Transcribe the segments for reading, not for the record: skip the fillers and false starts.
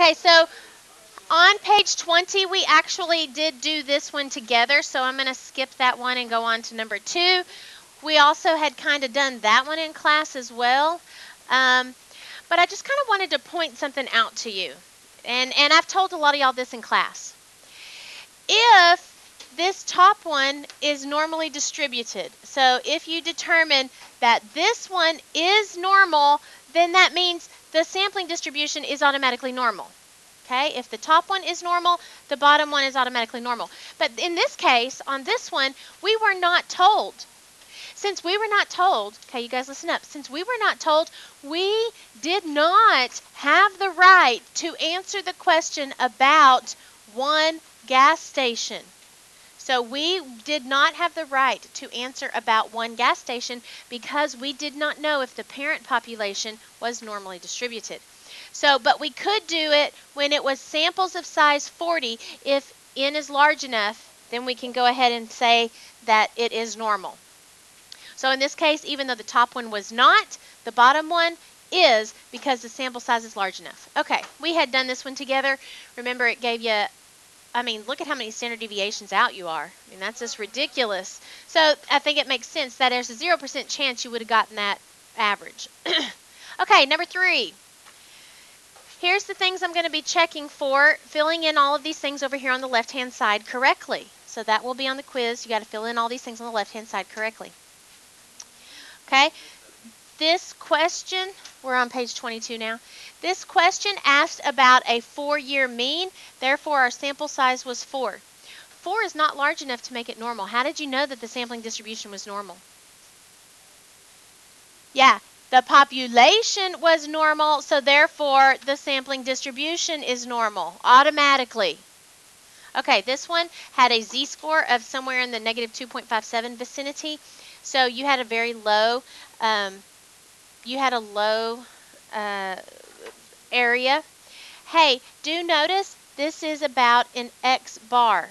Okay, so on page 20, we actually did do this one together, so I'm going to skip that one and go on to number 2. We also had kind of done that one in class as well, but I just kind of wanted to point something out to you, and I've told a lot of y'all this in class. If this top one is normally distributed, so if you determine that this one is normal, then that means the sampling distribution is automatically normal. Okay, if the top one is normal, the bottom one is automatically normal. But in this case, on this one, we were not told. Since we were not told, okay, you guys listen up. Since we were not told, we did not have the right to answer the question about one gas station. So we did not have the right to answer about one gas station because we did not know if the parent population was normally distributed. So, but we could do it when it was samples of size 40. If n is large enough, then we can go ahead and say that it is normal. So in this case, even though the top one was not, the bottom one is because the sample size is large enough. Okay, we had done this one together. Remember, it gave you, I mean, look at how many standard deviations out you are. I mean, that's just ridiculous. So I think it makes sense that there's a 0% chance you would have gotten that average. Okay, number 3. Here's the things I'm going to be checking for, filling in all of these things over here on the left-hand side correctly. So that will be on the quiz. You got to fill in all these things on the left-hand side correctly. Okay, this question, we're on page 22 now. This question asked about a 4-year mean, therefore our sample size was 4. 4 is not large enough to make it normal. How did you know that the sampling distribution was normal? Yeah, the population was normal, so therefore the sampling distribution is normal automatically. Okay, this one had a z-score of somewhere in the negative 2.57 vicinity, so you had a very low, area. Hey, do notice this is about an X bar.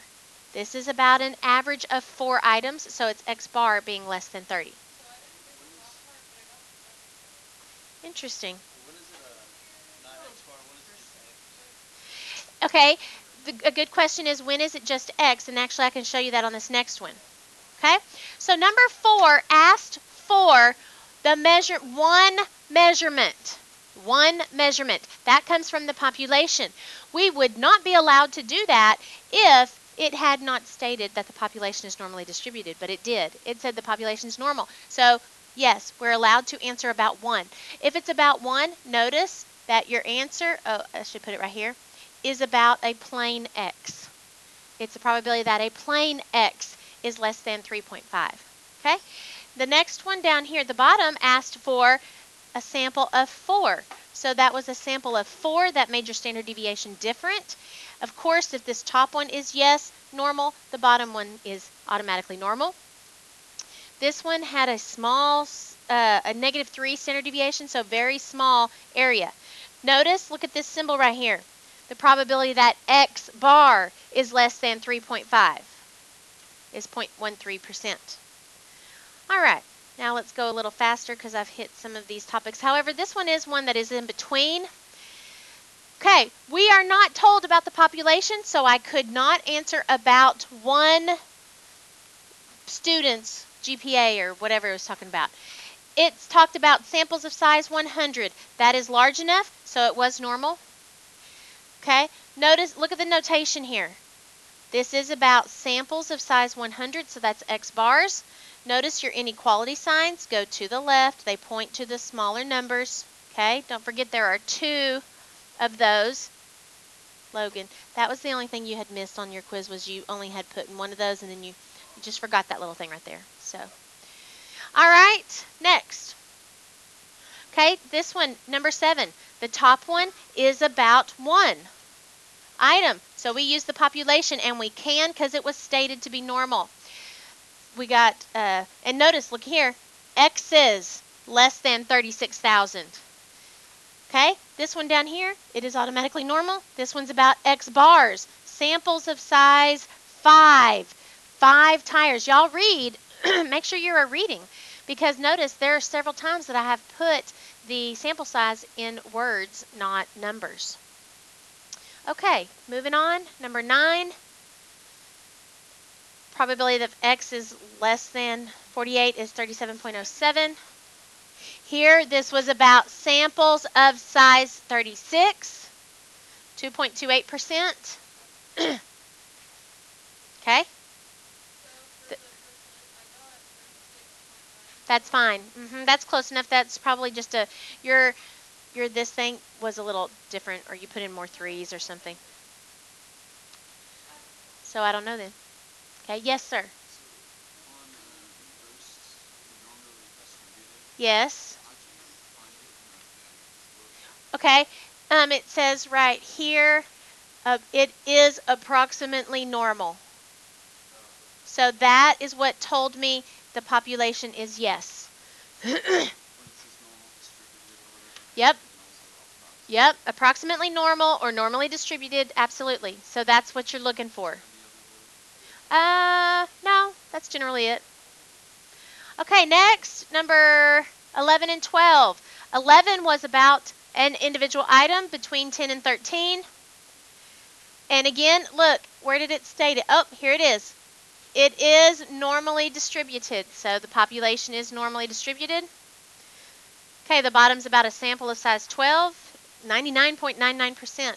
This is about an average of 4 items, so it's X bar being less than 30. Interesting. Okay, a good question is when is it just X? And actually I can show you that on this next one. Okay, so number 4 asked for the one measurement. One measurement. That comes from the population. We would not be allowed to do that if it had not stated that the population is normally distributed, but it did. It said the population is normal. So yes, we're allowed to answer about 1. If it's about 1, notice that your answer, oh, I should put it right here, is about a plane X. It's the probability that a plane X is less than 3.5. Okay? The next one down here at the bottom asked for a sample of 4. So that was a sample of 4 that made your standard deviation different. Of course, if this top one is yes, normal, the bottom one is automatically normal. This one had a small, a negative 3 standard deviation, so very small area. Notice, look at this symbol right here. The probability that X bar is less than 3.5 is 0.13%. All right, now let's go a little faster because I've hit some of these topics. However, this one is one that is in between. Okay, we are not told about the population, so I could not answer about one student's GPA or whatever it was talking about. It's talked about samples of size 100. That is large enough, so it was normal. Okay, notice, look at the notation here. This is about samples of size 100, so that's X bars. Notice your inequality signs go to the left. They point to the smaller numbers. Okay, don't forget there are 2 of those. Logan, that was the only thing you had missed on your quiz, was you only had put in one of those, and then you just forgot that little thing right there. So, all right, next. Okay, this one, number 7. The top one is about 1 item. So we use the population, and we can because it was stated to be normal. We got, and notice, look here, X is less than 36,000. Okay, this one down here, it is automatically normal. This one's about X bars, samples of size 5. 5 tires. Y'all read, make sure you're reading, because notice there are several times that I have put the sample size in words, not numbers. Okay, moving on. Number 9. Probability that X is less than 48 is 37.07. Here, this was about samples of size 36, 2.28%. Okay? That's fine. That's close enough. That's probably just your this thing was a little different, or you put in more 3s or something. So I don't know then. Okay, yes, sir. Yes. Okay. It says right here, it is approximately normal. So that is what told me the population is yes. Yep. Yep. Approximately normal or normally distributed. Absolutely. So that's what you're looking for. No, that's generally it. Okay, next, number 11 and 12. 11 was about an individual item between 10 and 13. And again, look, where did it state it? Oh, here it is. It is normally distributed, so the population is normally distributed. Okay, the bottom's about a sample of size 12, 99.99%.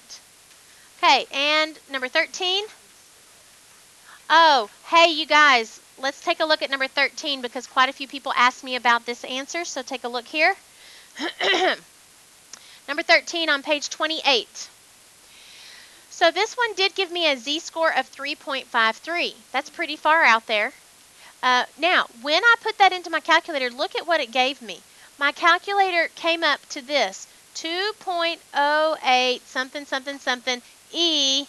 Okay, and number 13. Oh, hey, you guys, let's take a look at number 13 because quite a few people asked me about this answer, so take a look here. Number 13 on page 28. So this one did give me a z-score of 3.53. That's pretty far out there. Now, when I put that into my calculator, look at what it gave me. My calculator came up to this, 2.08 something something something e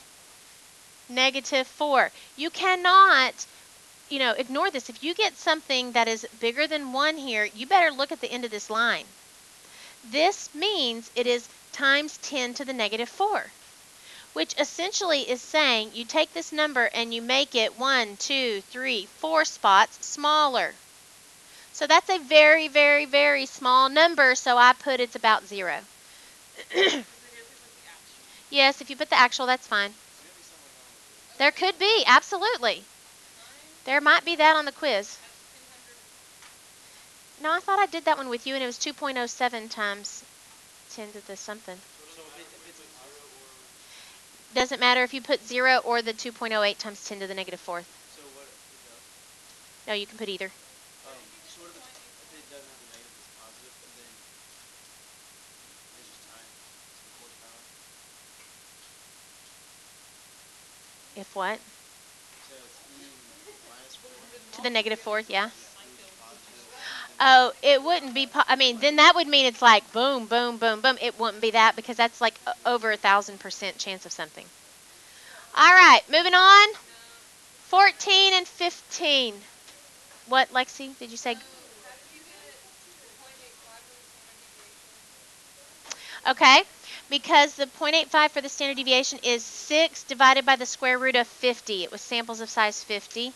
-4. You cannot, ignore this. If you get something that is bigger than 1 here, you better look at the end of this line. This means it is times 10 to the -4. Which essentially is saying you take this number and you make it 1, 2, 3, 4 spots smaller. So that's a very, very, very small number, so I put it's about 0. Yes, if you put the actual, that's fine. There could be, absolutely. There might be that on the quiz. No, I thought I did that one with you, and it was 2.07 times 10 to the something. Doesn't matter if you put 0 or the 2.08 times 10 to the -4th. No, you can put either. So what if it doesn't have the negative, it's positive, and then it's just times the fourth power? If what? So it's -4. To the -4th, yeah. Oh, it wouldn't be, I mean, then that would mean it's like boom, boom, boom, boom. It wouldn't be that because that's like over 1,000% chance of something. All right, moving on. 14 and 15. What, Lexi, did you say? Okay, because the 0.85 for the standard deviation is 6 divided by the square root of 50. It was samples of size 50.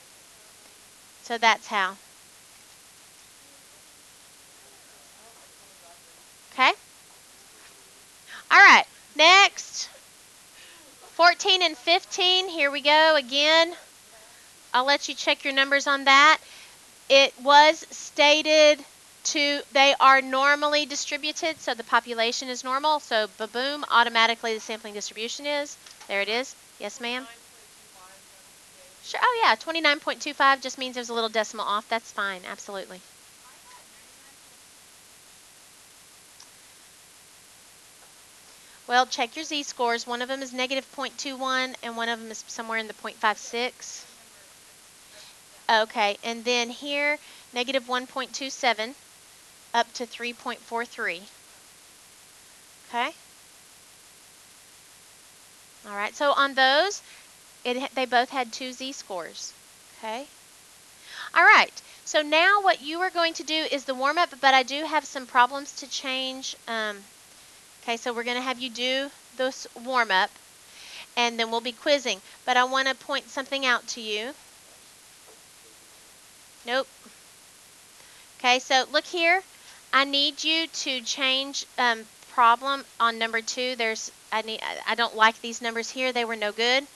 So that's how. Okay. All right, next. 14 and 15, here we go again. I'll let you check your numbers on that. It was stated they are normally distributed, so the population is normal. So, ba-boom, automatically the sampling distribution is. There it is. Yes, ma'am? Sure. Oh, yeah, 29.25 just means there's a little decimal off. That's fine, absolutely. Well, check your z-scores. One of them is -0.21, and one of them is somewhere in the 0.56. Okay, and then here, -1.27 up to 3.43. Okay. All right, so on those, they both had 2 z-scores. Okay. All right, so now what you are going to do is the warm-up, but I do have some problems to change. Okay, so we're going to have you do this warm-up, and then we'll be quizzing. But I want to point something out to you. Nope. Okay, so look here. I need you to change problem on number 2. I don't like these numbers here. They were no good.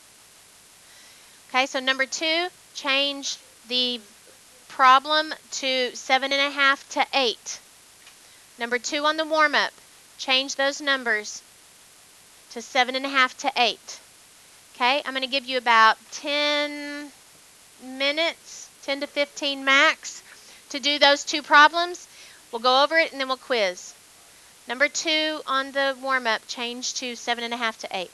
Okay, so number 2, change the problem to 7.5 to 8. Number 2 on the warm-up, change those numbers to 7.5 to 8. Okay, I'm going to give you about 10 minutes, 10 to 15 max, to do those 2 problems. We'll go over it and then we'll quiz. Number 2 on the warm-up, change to 7.5 to 8.